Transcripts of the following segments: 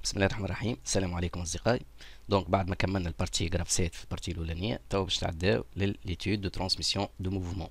بسم الله الرحمن الرحيم. السلام عليكم اصدقائي. دونك بعد ما كملنا البارتي جراف سيت في البارتي الاولانيه، تو باش نتعداو لليتود دو ترانسميسيون دو موفمون.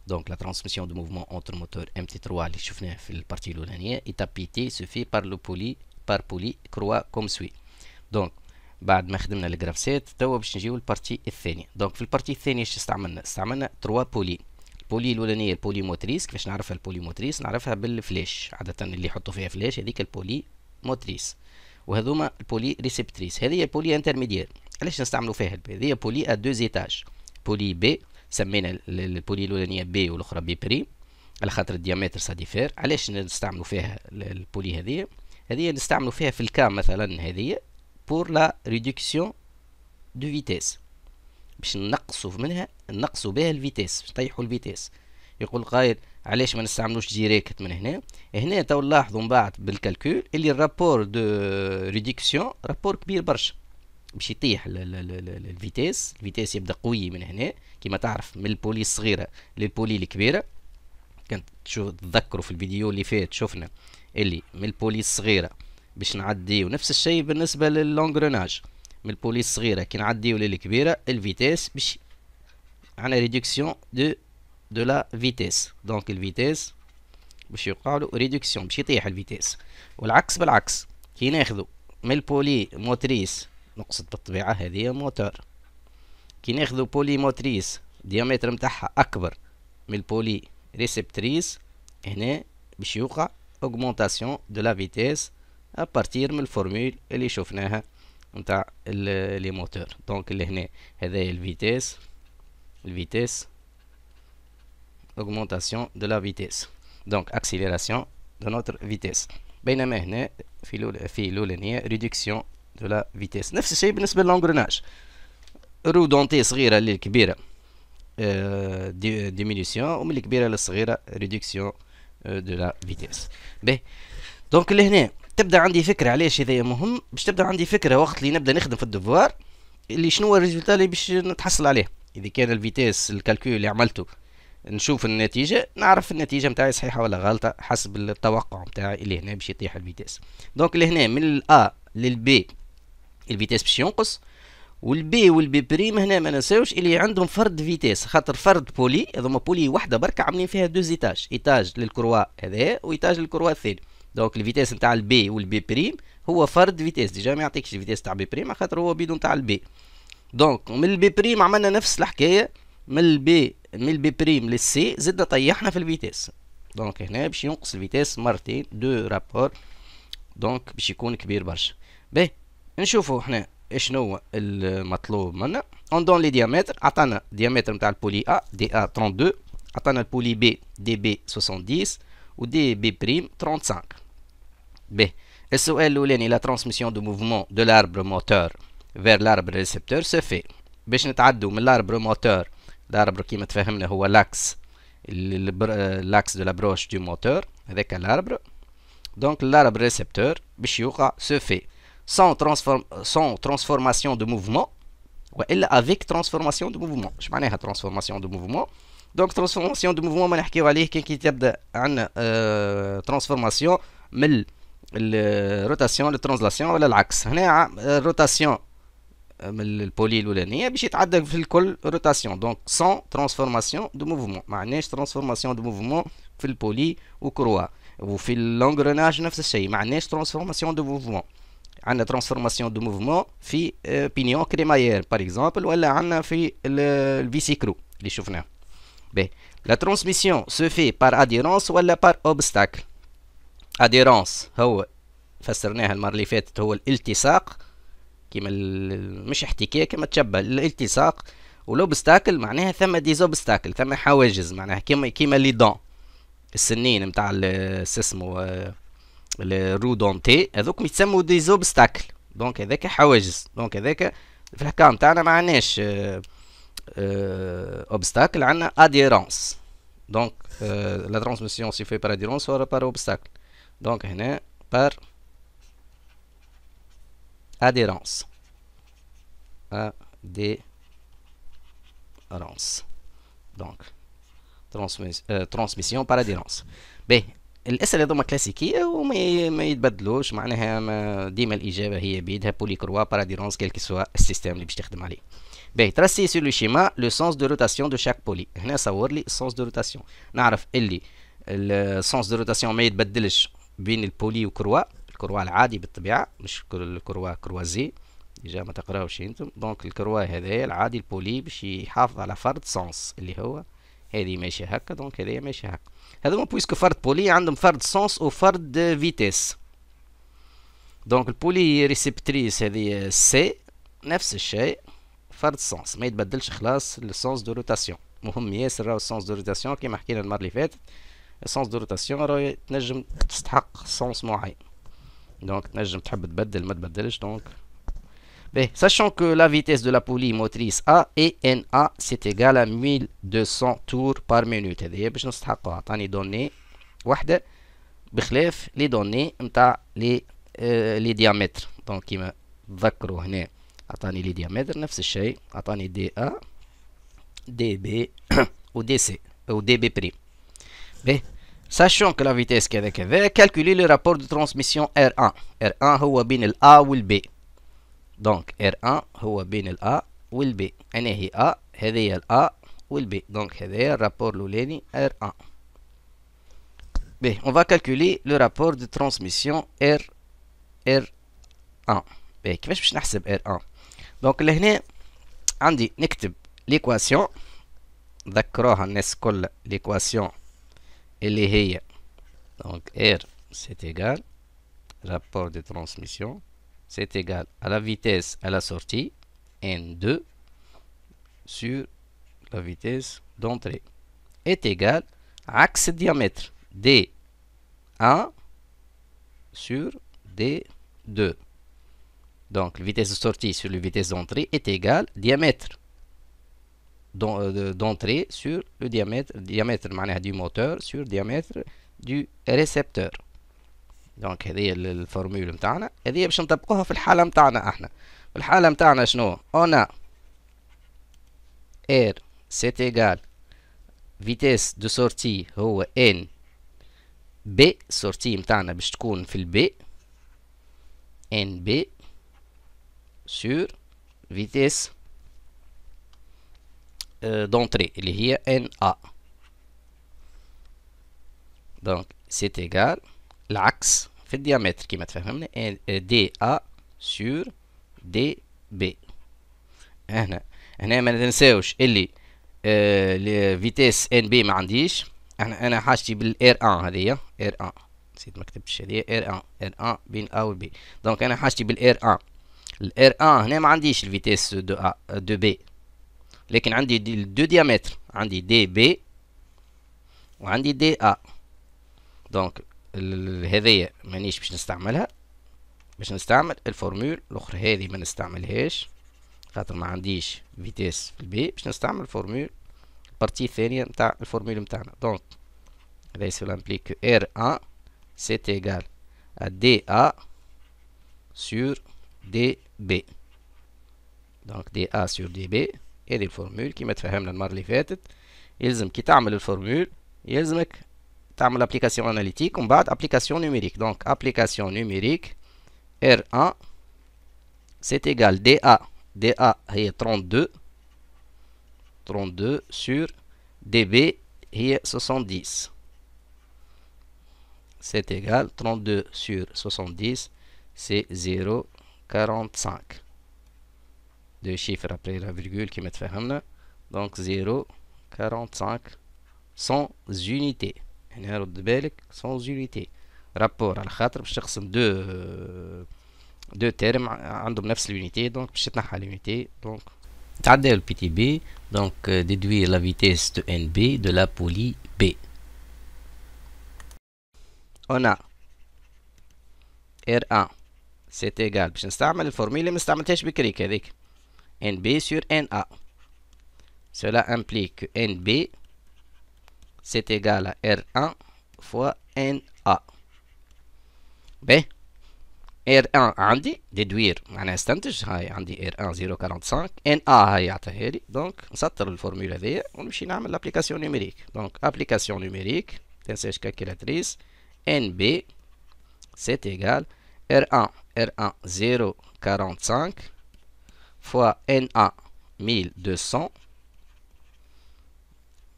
دونك لا ترانسميسيون دو موفمون اونتر موتور ام تي 3 اللي شفناه في البارتي الاولانيه ايتاب بي تي سو في بار لو بولي كروا كوم سوي. دونك بعد ما خدمنا الجراف سيت توا باش نجيو البارتي الثانيه. دونك في البارتي الثانيه اش استعملنا 3 بولي. البولي الاولانيه البولي موتريس. كيفاش نعرفها البولي موتريس؟ نعرفها بالفلاش، عاده اللي يحطوا فيها فلاش هذيك البولي موتريس. وهذوما البولي ريسبتريس. هذه بولي انترميديير. علاش نستعملوا فيها؟ هذه بولي ا دو ايتاج. بولي بي سمينا البولي الاولانيه بي والاخرى بي بريم على خاطر الديامتر سا ديفير. علاش نستعملوا فيها البولي هذه نستعملوا فيها في الكام مثلا هذه بور لا ريدكسيون دو فيتيس، باش نقصوا بها الفيتيس، باش نطيحوا الفيتيس. يقول قائل علاش ما نستعملوش ديريكت من هنا تو نلاحظوا من بعد بالكالكول اللي الرابور دو ريدكسيون رابور كبير برشا، باش يطيح الفيتيس يبدا قوي من هنا كما تعرف، من البولي الصغيره للبولي الكبيره. كنت تذكروا في الفيديو اللي فات شفنا اللي من البولي الصغيره باش نعديو نفس الشيء بالنسبه للونغروناج. من البولي الصغيره كي نعديو للكبيره الفيتيس باش عنا ريدكسيون دو لا فيتيس. دونك الفيتيس باش يقعلوا ريدكسيون، باش يطيح الفيتيس. والعكس بالعكس، كي ناخذوا من البولي موتريس، نقصد بالطبيعه هذه موتور، كي ناخذوا بولي موتريس الديامتر نتاعها اكبر من البولي ريسبتريس، هنا باش يوقع اوغمونطاسيون دو لا فيتيس ابارتير من الفورمول اللي شفناها نتاع لي موتور. دونك اللي هنا هذايا الفيتيس augmentation de la vitesse، donc accélération de notre vitesse. بينما هنا في الأولانية réduction de la vitesse. نفس الشيء بالنسبة للانغروناج، رو دونتي صغيرة للكبيرة diminution، ومن الكبيرة للصغيرة réduction de la vitesse. باهي، دونك لهنا تبدا عندي فكرة علاش هذايا مهم، باش تبدا عندي فكرة وقت اللي نبدا نخدم في الدفوار اللي شنو هو الريزولتا اللي باش نتحصل عليه. إذا كان الفيتيس الكالكول اللي عملته نشوف النتيجة، نعرف النتيجة متاعي صحيحة ولا غلطة حسب التوقع متاعي اللي هنا باش يطيح الفيتيس. دونك اللي هنا من الأ للبي الفيتيس باش ينقص، والبي والبي بريم هنا ما ننساوش اللي عندهم فرد فيتيس، خاطر فرد بولي هذوما بولي وحدة بركة عاملين فيها دو ايتاج، ايتاج للكروا هذا وايتاج للكروا الثاني. دونك الفيتيس نتاع البي والبي بريم هو فرد فيتيس، ديجا ما يعطيكش الفيتيس تاع بي بريم خاطر هو بيدو نتاع البي. دونك من البي بريم عملنا نفس الحكاية، من البي بريم للسي زدنا طيحنا في الفيتيس. دونك هنا باش ينقص الفيتيس مرتين دو رابور، دونك باش يكون كبير برشا. باهي نشوفوا احنا اشنو هو المطلوب منا. اون دون لي ديامتر، عطانا ديامتر نتاع البولي ا دي ا 32، عطانا البولي بي دي بي 70 ودي بي بريم 35. باهي السؤال الاولاني لا ترانسميسيون دو موفمون دو لاربر موتور vers l'arbre récepteur se fait. باش نتعدوا من l'arbre moteur، l'arbre كيما تفهمنا هو لاكس لاكس دو لابروش دو موتور، هذاك l'arbre. دونك l'arbre récepteur باش يوقع se fait sans transformation de mouvement والا avec transformation de mouvement. اش معناها transformation de mouvement؟ دونك transformation de mouvement ما نحكيو عليه كي تبدا عندنا transformation من الروتاسيون للترانزلاسيون ولا العكس. هنا الروتاسيون من البولي الاولانيه باش يتعدى في الكل روتاسيون، دونك سون ترانسفورماسيون دو موفمون. معناش ترانسفورماسيون دو موفمون في البولي وكروا. وفي اللونغروناج نفس الشيء، معناش ترانسفورماسيون دو موفمون. عندنا ترانسفورماسيون دو موفمون في بينيون كريمايير باغ اكزومبل، ولا عندنا في الفيسيكرو اللي شفناه. باهي لا ترانسميسيون سو في بار اديرونس ولا بار اوبستاكل. اديرونس هو فسرناها المره اللي فاتت، هو الالتصاق، كيما مش احتكاك كما تشبه الالتصاق. والاوبستاكل معناها ثم ديزوبستاكل، ثم حواجز، معناها كيما لي دون السنين نتاع اسمه الرو دونتي، هذوك يتسموا ديزوبستاكل. دونك هذاك حواجز. دونك هذاك في الحكايه نتاعنا ما عندناش اوبستاكل، عندنا اديرونس. دونك لا ترانسميسيون سي في بار اديرونس ولا بار اوبستاكل. دونك هنا بار adhérence. Adhérence. Donc, transmission par adhérence. B. الاسئله هذوما كلاسيكيه وما ما يتبدلوش، معناها ما ديما الاجابه هي بيدها بولي كروا باراديرونس كيل كي سوا السيستم اللي باش تخدم عليه. باهي تراسي سور لو شيما لو سونس دو روتاسيون دو شاك بولي. هنا صور لي السونس دو روتاسيون. نعرف اللي السونس دو روتاسيون ما يتبدلش بين البولي وكروا، الكروا العادي بالطبيعه مش الكروا كروازي ديجا ما تقراوش انتم. دونك الكروا هذايا العادي البولي باش يحافظ على فرد سونس اللي هو هذه ماشيه هكا، دونك هذايا ماشيه هكا. هذوما بويسكو فرد بولي عندهم فرد سونس وفرد فيتيس. دونك البولي ريسبتريس هذه سي نفس الشيء فرد سونس ما يتبدلش خلاص السونس دو روتاسيون. مهم ياسر راهو السونس دو روتاسيون كيما حكينا المره اللي فاتت. السونس دو روتاسيون راهو تنجم تستحق سونس معين، دونك تنجم تحب تبدل ما تبدلش. دونك باهي sachant que la vitesse de la poulie motrice A et NA c'est égal à 1200 tours par minute. هذه باش نستحقوها. عطاني دوني وحده بخلاف لي دوني نتاع لي ديامتر. دونك كيما تذكروا هنا عطاني لي ديامتر نفس الشيء، عطاني دي A دي B و دي C ou دي B prime. باهي sachant que la vitesse كذا كذا calculer le rapport de transmission R1. R1 هو بين ال A وال B. دونك R1 هو بين ال A وال B. أنا هي A هذه هي ال A وال B. دونك هذا الرابور الأولاني R1. باهي on va calculer le rapport de transmission R1. باهي كيفاش باش نحسب R1؟ دونك لهنا عندي نكتب ليكواسيون، ذكروها الناس كل ليكواسيون اللي هي دونك R c'est égal rapport de transmission c'est égal à la vitesse à la sortie N2 sur la vitesse d'entrée est égal عكس الديامتر D1 sur D2. Donc la vitesse de sortie sur la vitesse d'entrée est égale diamètre d'entrée sur le diamètre معناها du moteur sur diamètre du récepteur. دونك هذه الفورمول نتاعنا، هذه باش نطبقوها في الحاله نتاعنا. احنا في الحاله نتاعنا شنو اون R c'est égal vitesse de sortie هو N B. sortie نتاعنا باش تكون في البي N B sur vitesse d'entrée اللي هي N A. دونك c'est égal العكس في الديامتر كما تفهمنا دي A sur دي B. هنا ما ننساوش اللي فيتيس ان بي ما عنديش. انا حاجتي بالار 1 هذه ار 1 نسيت ما كتبتش هذه ار 1 بين A و B. دونك انا حاجتي بالار 1. الار 1 هنا ما عنديش الفيتيس دو بي، لكن عندي دو ديامتر، عندي دي بي وعندي دي A. دونك هذيا مانيش باش نستعملها، باش نستعمل الفورمول الاخرى هذه ما نستعملهاش خاطر ما عنديش فيتيس في البي. باش نستعمل الفورمول البارتي الثانيه نتاع الفورمول نتاعنا. دونك هذا سولا امبليك ار 1 سيت ايغال ا دي ا سور دي بي. دونك دي ا سور دي بي هذه الفورمول كيما تفهمنا المره اللي فاتت. يلزم كي تعمل الفورمول يلزمك تعمل ابليكاسيون اناليتيك ومن بعد ابليكاسيون نيميريك. دونك ابليكاسيون نيميريك R1 c'est égal DA. DA هي 32 sur DB هي 70. c'est égal 32 sur 70 c'est 0,45. deux chiffres après la virgule كما تفهمنا. donc 0,45 sans unité. هنا رد بالك sans unité رابور على خاطر باش تقسم دو تيرم عندهم نفس اليونيتي. دونك باش تنحى اليونيتي دونك تعداو البي تي بي. دونك ديدوير لا فيتيس دو ان بي دو لا بولي بي. اون ا ار 1 سيت ايغال باش نستعمل الفورميلا اللي ما استعملتهاش بكريك هذيك ان بي سور ان ا. cela implique que NB c'est égal à R1 fois NA. ب R1 عندي ديدوير معناها استنتج. هاي عندي R1 0.45 NA هاي يعطيها لي. دونك نسطر الفورمولا هذيا ونمشي نعمل لابليكاسيون نيميريك. دونك ابليكاسيون نيميريك تنساش كالكيلاتريس NB c'est égal R1 0,45 fois NA 1200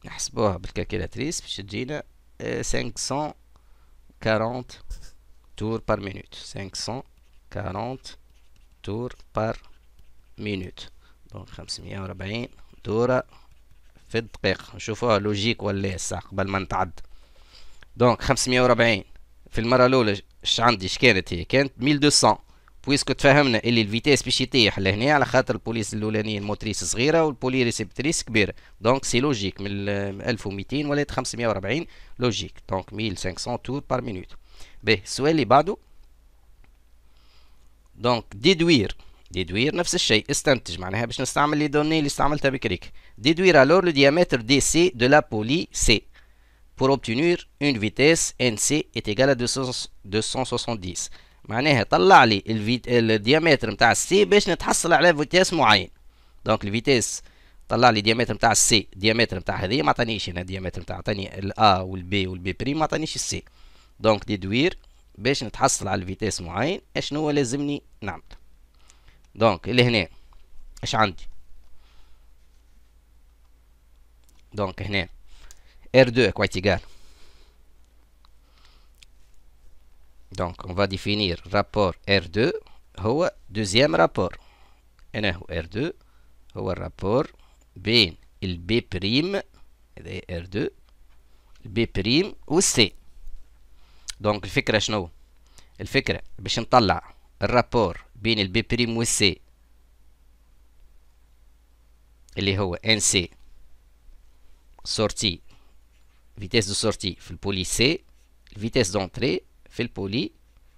نحسبوها بالكالكولاتريس باش تجينا 540 tours par minute 540 tours par minute دونك 540 دورة في الدقيقة. نشوفوها لوجيك ولا الساعة قبل ما نتعد. دونك 540 في المرة الأولى اش عندي اش كانت هي؟ كانت 1200 بويسكو تفهمنا اللي الفيتاس باش يطيح لهنا على خاطر البوليس الأولانية الموتريس صغيرة والبولي ريسبتريس كبيرة. دونك سي لوجيك من 1200 ولات 540 لوجيك. دونك 1500 تور بار مينوت. باهي السؤال اللي بعده. دونك ديدوير نفس الشيء استنتج معناها باش نستعمل لي دوني اللي استعملتها بكريك. ديدوير alors le diamètre DC de la poulie C pour obtenir une vitesse NC est égale à 270. معناها طلع لي الديامتر نتاع السي باش نتحصل على فيتاس معين. دونك الفيتاس طلع لي الديامتر نتاع السي، الديامتر نتاع هذه ما عطانيش هنا الديامتر نتاع، عطاني الا والبي والبي بريم ما عطانيش السي. دونك ديدوير باش نتحصل على الفيتاس معين اشنو هو لازمني نعمل. دونك اللي هنا اش عندي؟ دونك هنا R2 quite égal. Donc on va définir rapport R2 هو deuxième rapport. هنا هو R2 هو الرابور بين البي بريم، هذا R2 البي بريم والسي. دونك الفكرة شنو؟ الفكرة باش نطلع الرابور بين البي بريم والسي اللي هو ان سي سورتي فيتاس دو سورتي في البولي سي، الفيتاس دونتري في البولي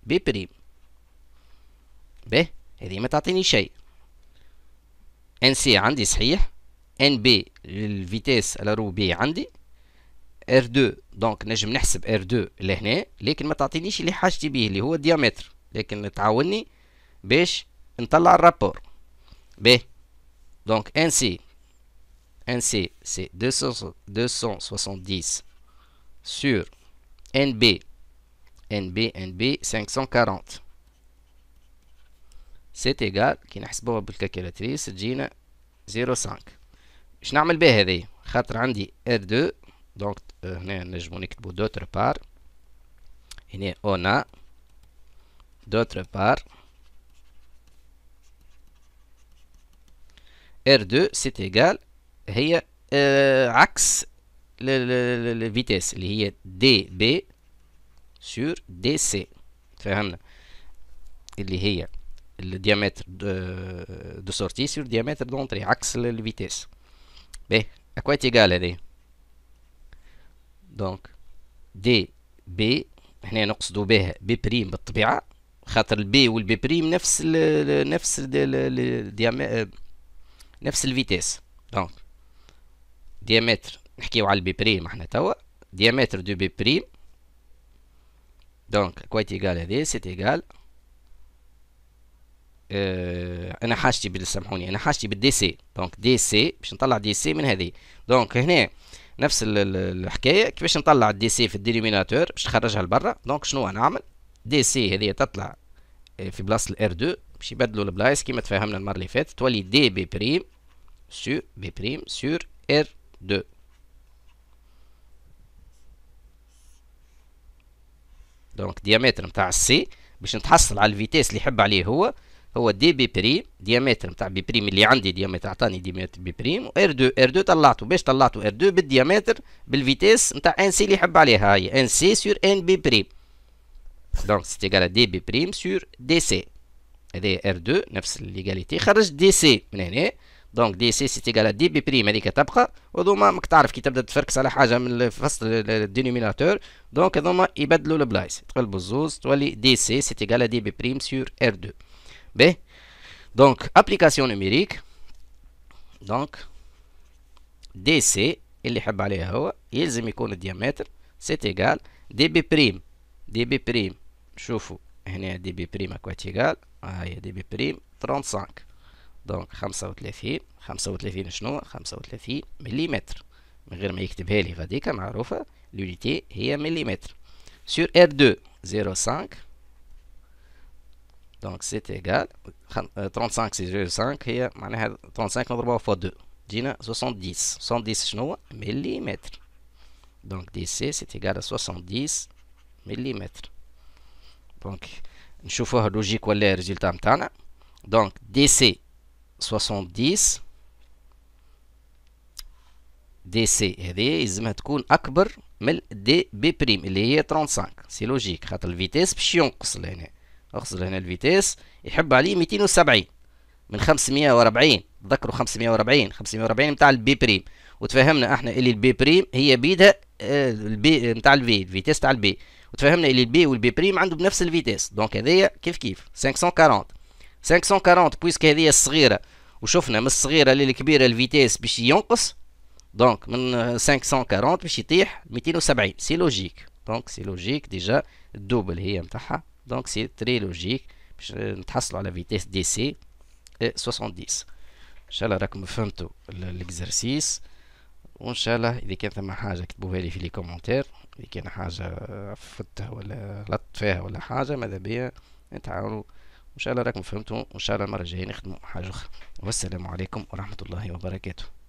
بي بريم. به هذه ما تعطيني شيء. ان سي عندي صحيح، ان بي الفيتاس على رو بي عندي، ار 2 دونك نجم نحسب ار 2 لهنا، لكن ما تعطينيش اللي حاجتي به اللي هو الديامتر، لكن تعاوني باش نطلع الرابور. به دونك ان سي سي 270 sur NB 540 c'est égal كي نحسبوها بالكالكولاتريس تجينا 0.5. باش نعمل بها هذه خاطر عندي R2 دونك هنا نجمو نكتبو دوتر بار، هنا on a d'autre part R2 c'est égal هي عكس الفيتاس اللي هي DB sur DC. فهمنا اللي هي الديامتر دو سورتي سور ديامتر دونتري عكس الفيتاس. باهي اكوا تيغال هذه. دونك دي بي هنا نقصدو بها بي بريم بالطبيعة خاطر البي والبي بريم نفس نفس الفيتاس. دونك ديامتر نحكيو على البي بريم احنا توا، ديامتر دو بي بريم دونك كوا تيغال هذه سي تيغال انا حاجتي سامحوني انا حاجتي بالدي سي. دونك دي سي باش نطلع دي سي من هذه. دونك هنا نفس الحكايه كيفاش نطلع الدي سي في الدينوميناتور باش نخرجها لبرا. دونك شنو نعمل؟ دي سي هذه تطلع في بلاصه الار 2 باش يبدلوا البلايص كيما تفاهمنا المره اللي فاتت، تولي دي بي بريم سور بي بريم سور ار 2. دونك ديامتر نتاع السي باش نتحصل على الفيتاس اللي يحب عليه هو دي بي بريم، ديامتر نتاع بي بريم اللي عندي ديامتر عطاني ديامتر بي بريم، و ار 2 ار 2 طلعته باش طلعته ار 2 بالديامتر بالفيتاس نتاع ان سي اللي يحب عليها، هاي ان سي سور ان بي بريم. دونك سي ايغال دي بي بريم سور دي سي. هذا ار 2 نفس الليغاليتي، خرج دي سي من هنا. دونك دي سي سي ايغال دي بي بريم هذيك تبقى، وهذوما ماك تعرف كي تبدا تفركس على حاجه من فصل الدينوميناتور دونك هذوما يبدلوا البلايص، تقلبوا الزوز تولي دي سي سي ايغال دي بي بريم سور ار 2. باهي دونك ابليكاسيون نوميريك. دونك دي سي اللي يحب عليها هو يلزم يكون الديامتر سي ايغال دي بي بريم. دي بي بريم شوفوا هنا دي بي بريم اكوا تيغال هاي دي بي بريم 35. دونك 35 شنو 35 مليمتر من غير ما يكتبها لي غاديكا معروفه، لونيتي هي مليمتر sur R2 0,5. دونك سيت ايجال 35 سي 0,5 هي معناها 35 نضربوها فوا 2 تجينا 70. 70 شنو هو؟ مليمتر. دونك دي سي سيت ايجال 70 مليمتر. دونك نشوفوها لوجيك ولا الريزلتا نتاعنا. دونك دي سي 70 دي سي هذه يلزمها تكون اكبر من دي بي بريم اللي هي 35. سي لوجيك خاطر الفيتيس باش ينقص لهنا. اقصد هنا الفيتيس يحب عليه 270 من 540. تذكروا 540 نتاع البي بريم، وتفهمنا احنا اللي البي بريم هي بيدها البي نتاع الفي الفيتيس تاع البي، وتفهمنا اللي البي والبي بريم عندهم بنفس الفيتيس. دونك هذيا كيف 540 بويسك هذه الصغيره، وشفنا من الصغيره للكبيره الفيتيس باش ينقص. دونك من 540 باش يطيح 270. سي لوجيك. دونك سي لوجيك ديجا الدوبل هي نتاعها. دونك سي تري لوجيك باش نتحصلوا على فيتيس دي سي 70. ان شاء الله راكم فهمتوا الاكزرسيس، وان شاء الله اذا كان ثم حاجه اكتبوها لي في لي كومونتير. اذا كان حاجه فتها ولا غلطت فيها ولا حاجه ماذا بيا نتعاونوا. ان شاء الله راكم فهمتوا، وان شاء الله المره الجايه نخدموا حاجه اخرى. والسلام عليكم ورحمه الله وبركاته.